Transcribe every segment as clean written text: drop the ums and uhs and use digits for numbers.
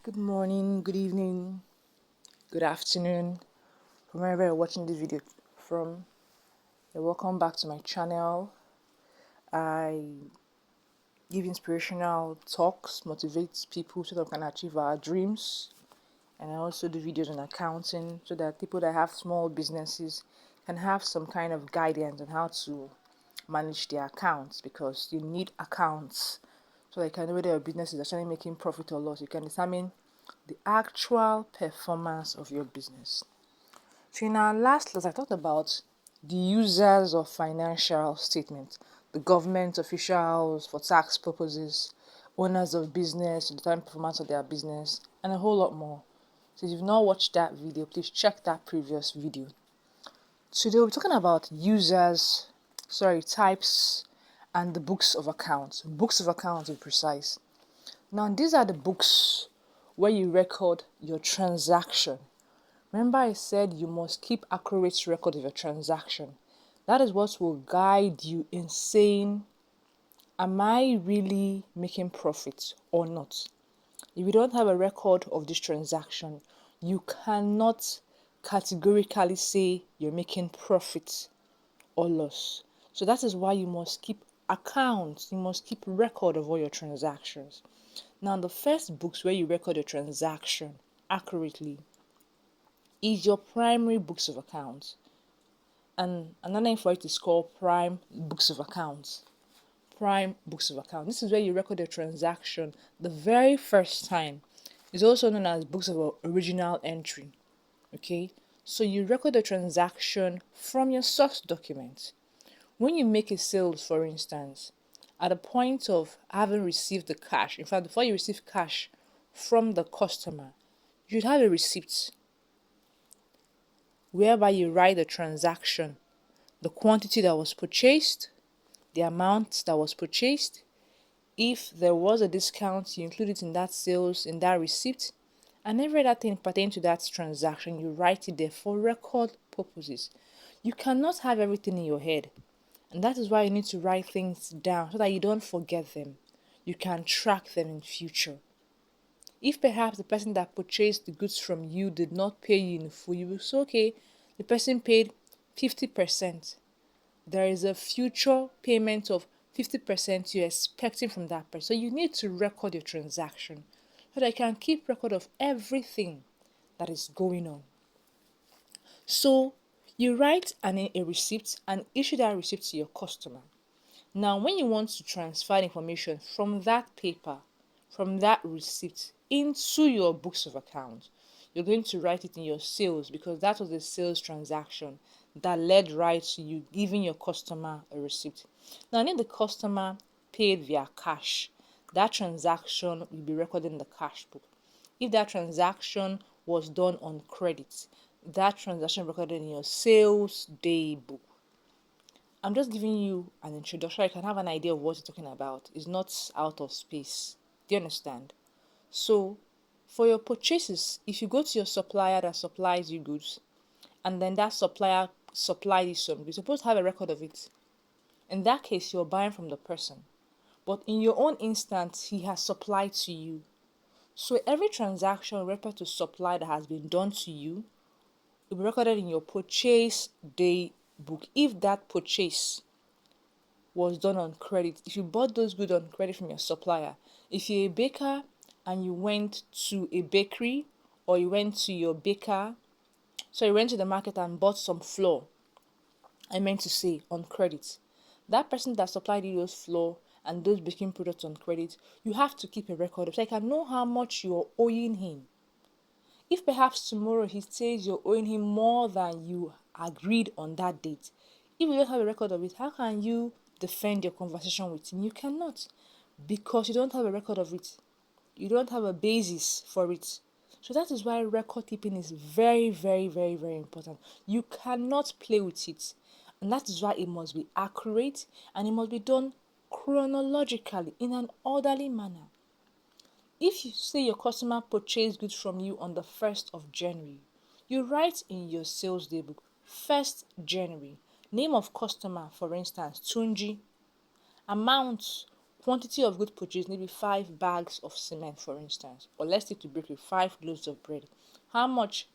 Good morning, good evening, good afternoon, from wherever you're watching this video from. Welcome back to my channel. I give inspirational talks, motivate people so that we can achieve our dreams. And I also do videos on accounting so that people that have small businesses can have some kind of guidance on how to manage their accounts, because you need accounts so that you can know whether your business is actually making profit or loss. You can determine the actual performance of your business. So in our last class, I talked about the users of financial statements, the government officials for tax purposes, owners of business to determine performance of their business, and a whole lot more. So if you've not watched that video, please check that previous video. Today we're talking about types, and the books of accounts. Books of accounts to be precise. Now these are the books where you record your transaction. Remember I said you must keep accurate record of your transaction. That is what will guide you in saying, am I really making profit or not? If you don't have a record of this transaction, you cannot categorically say you're making profit or loss. So that is why you must keep accounts, you must keep record of all your transactions. Now, the first books where you record your transaction accurately is your primary books of accounts. And another name for it is called prime books of accounts. Prime books of accounts. This is where you record your transaction the very first time. It's also known as books of original entry. Okay? So you record the transaction from your source document. When you make a sales, for instance, at the point of having received the cash, in fact, before you receive cash from the customer, you'd have a receipt whereby you write the transaction, the quantity that was purchased, the amount that was purchased. If there was a discount, you include it in that sales, in that receipt, and every other thing pertaining to that transaction, you write it there for record purposes. You cannot have everything in your head. And that is why you need to write things down so that you don't forget them. You can track them in future. If perhaps the person that purchased the goods from you did not pay you in full, you will say, okay, the person paid 50%. There is a future payment of 50% you're expecting from that person. So you need to record your transaction so that you can keep record of everything that is going on. So you write a receipt and issue that receipt to your customer. Now, when you want to transfer information from that paper, from that receipt, into your books of accounts, you're going to write it in your sales, because that was the sales transaction that led right to you giving your customer a receipt. Now, if the customer paid via cash, that transaction will be recorded in the cash book. If that transaction was done on credit, that transaction recorded in your sales day book. I'm just giving you an introduction. You can have an idea of what you're talking about. It's not out of space. Do you understand? So, for your purchases, if you go to your supplier that supplies you goods, and then that supplier supplied you some, you're supposed to have a record of it. In that case, you're buying from the person. But in your own instance, he has supplied to you. So every transaction referred to supply that has been done to you will be recorded in your purchase day book. If that purchase was done on credit, if you bought those goods on credit from your supplier, if you're a baker and you went to a bakery, or you went to your baker, so you went to the market and bought some flour, I meant to say on credit, that person that supplied you those flour and those baking products on credit, you have to keep a record of, so you can know how much you're owing him. If perhaps tomorrow he says you're owing him more than you agreed on that date, if you don't have a record of it, how can you defend your conversation with him? You cannot, because you don't have a record of it. You don't have a basis for it. So that is why record keeping is very, very, very, very important. You cannot play with it. And that is why it must be accurate, and it must be done chronologically in an orderly manner. If you say your customer purchased goods from you on the 1st of January, you write in your sales day book, 1st January, name of customer, for instance, Tunji, amount Quantity of goods purchased, maybe 5 bags of cement, for instance, or let's take to bakery 5 loaves of bread. How much?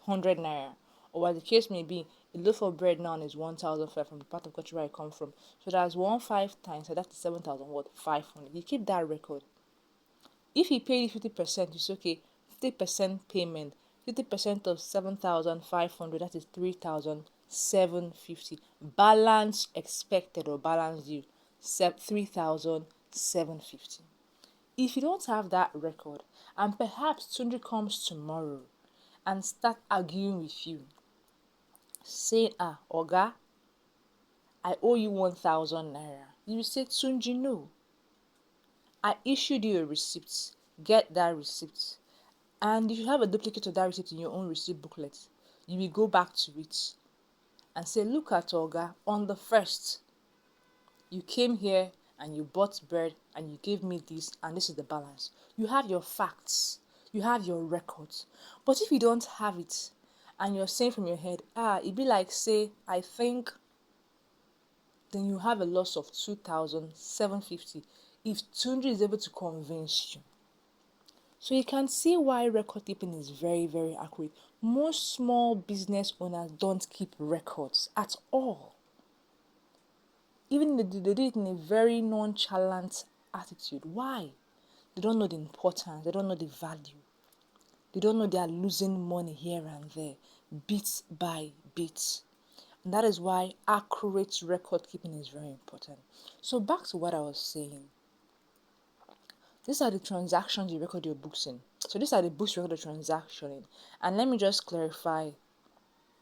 100 naira. Or as the case may be, a loaf of bread now is 1,500 from the part of country where I come from. So that's 1 5 times, so that's 7,000 what? 500. You keep that record. If he paid 50%, it's okay. 50% payment, 50% of 7,500, that is 3,750. Balance expected or balance due, 3,750. If you don't have that record, and perhaps Tunji comes tomorrow and start arguing with you, say, Oga, I owe you 1,000 naira. You will say, Tunji, no. I issued you a receipt. Get that receipt. And if you have a duplicate of that receipt in your own receipt booklet, you will go back to it and say, look at Oga, on the 1st, you came here and you bought bread and you gave me this, and this is the balance. You have your facts, you have your records. But if you don't have it and you're saying from your head, it'd be like, say, I think, then you have a loss of 2,750 if Tunji is able to convince you. So you can see why record keeping is very, very accurate. Most small business owners don't keep records at all. Even they do it in a very nonchalant attitude. Why? They don't know the importance. They don't know the value. They don't know they are losing money here and there, bit by bit. And that is why accurate record keeping is very important. So back to what I was saying. These are the transactions you record your books in. So these are the books you record the transaction in. And let me just clarify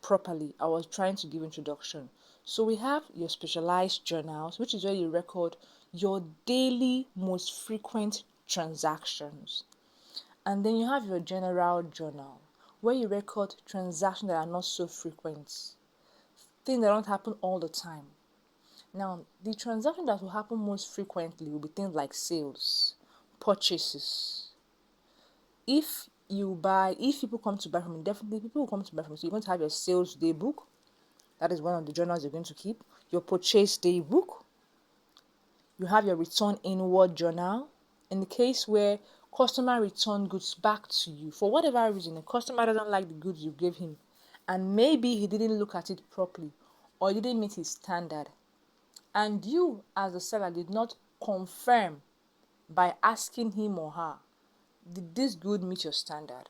properly. I was trying to give introduction. So we have your specialized journals, which is where you record your daily most frequent transactions. And then you have your general journal, where you record transactions that are not so frequent, things that don't happen all the time. Now, the transaction that will happen most frequently will be things like sales, purchases. If people come to buy from you, definitely people will come to buy from you. So you're going to have your sales day book. That is one of the journals you're going to keep. Your purchase day book. You have your return inward journal. In the case where customer return goods back to you, for whatever reason, a customer doesn't like the goods you gave him, and maybe he didn't look at it properly, or he didn't meet his standard, and you as a seller did not confirm by asking him or her, did this good meet your standard?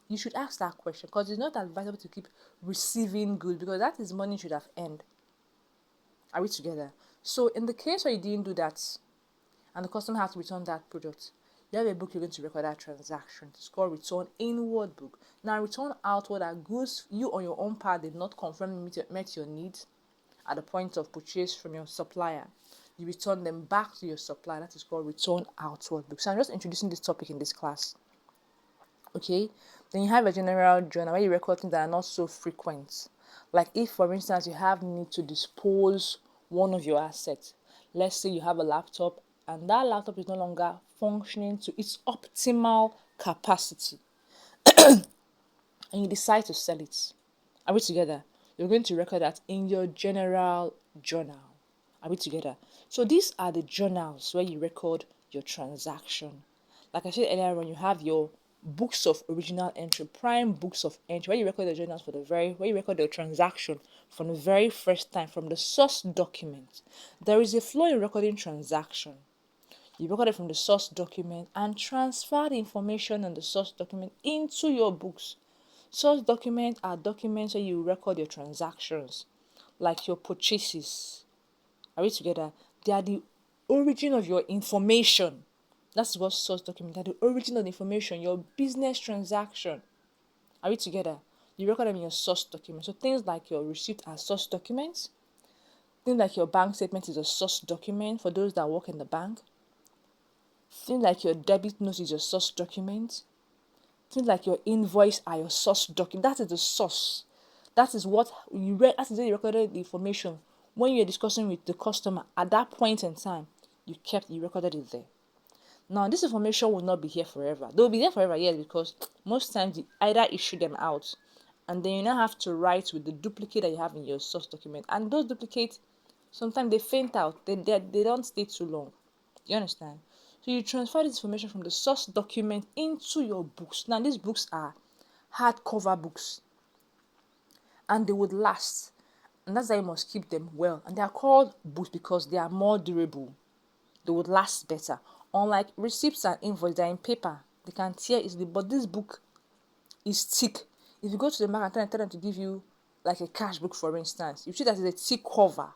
You should ask that question, because it's not advisable to keep receiving goods, because that is money you should have earned. Are we together? So in the case where you didn't do that and the customer has to return that product, you have a book you're going to record that transaction. It's called return inward book. Now return outward are goods you on your own part did not confirm met your needs at the point of purchase from your supplier. You return them back to your supplier. That is called return outward book. So I'm just introducing this topic in this class. Okay, then you have a general journal where you record things that are not so frequent. Like if, for instance, you have need to dispose one of your assets. Let's say you have a laptop and that laptop is no longer functioning to its optimal capacity and you decide to sell it. Are we together? You're going to record that in your general journal. Are we together? So these are the journals where you record your transaction. Like I said earlier on, you have your books of original entry, prime books of entry, where you record the journals where you record the transaction from the very first time, from the source document. There is a flow in recording transaction. You record it from the source document and transfer the information on the source document into your books. Source documents are documents where you record your transactions, like your purchases. Are we together? They are the origin of your information. That's what source documents are, the origin of the information, your business transaction. Are we together? You record them in your source document. So things like your receipt are source documents. Things like your bank statement is a source document for those that work in the bank. Things like your debit note is your source document. Things like your invoice are your source document. That is the source. That is what you read. That is where you recorded the information when you're discussing with the customer at that point in time. You recorded it there. Now, this information will not be here forever. They will be there forever, yes, because most times you either issue them out, and then you now have to write with the duplicate that you have in your source document. And those duplicates, sometimes they faint out. They don't stay too long. Do you understand? So you transfer this information from the source document into your books. Now these books are hardcover books and they would last. And that's why you must keep them well. And they are called books because they are more durable. They would last better. Unlike receipts and invoices, they're in paper. They can tear easily. But this book is thick. If you go to the market and tell them to give you like a cash book, for instance, you see that it's a thick cover.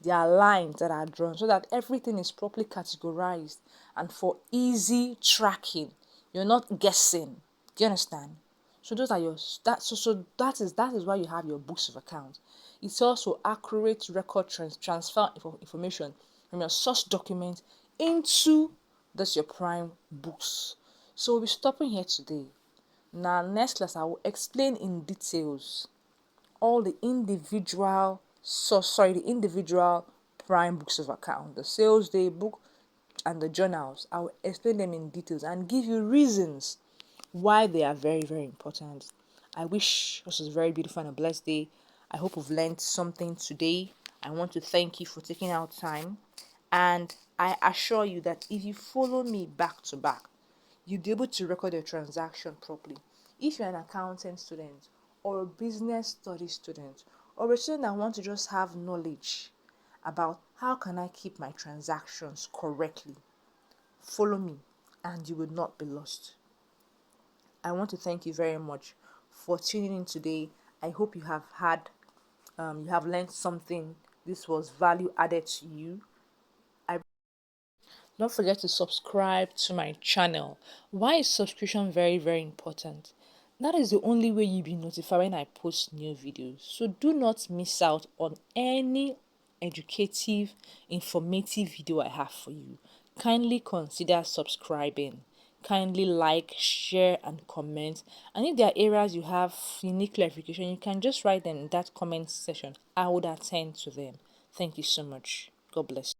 There are lines that are drawn so that everything is properly categorized and for easy tracking. You're not guessing. Do you understand? So those are your that is why you have your books of account. It's also accurate record transfer information from your source document into this your prime books. So we'll be stopping here today. Now next class I will explain in details all the individual prime books of account, the sales day book and the journals. I will explain them in details and give you reasons why they are very, very important. I wish this was a very beautiful and a blessed day. I hope you've learned something today. I want to thank you for taking out time. And I assure you that if you follow me back to back, you'll be able to record your transaction properly. If you're an accounting student or a business studies student or a student that wants to just have knowledge about how can I keep my transactions correctly, follow me and you will not be lost. I want to thank you very much for tuning in today. I hope you have learned something. This was value added to you. Don't forget to subscribe to my channel. Why is subscription very, very important? That is the only way you'll be notified when I post new videos. So do not miss out on any educative, informative video I have for you. Kindly consider subscribing. Kindly like, share, and comment. And if there are areas you have unique clarification, you can just write them in that comment section. I would attend to them. Thank you so much. God bless.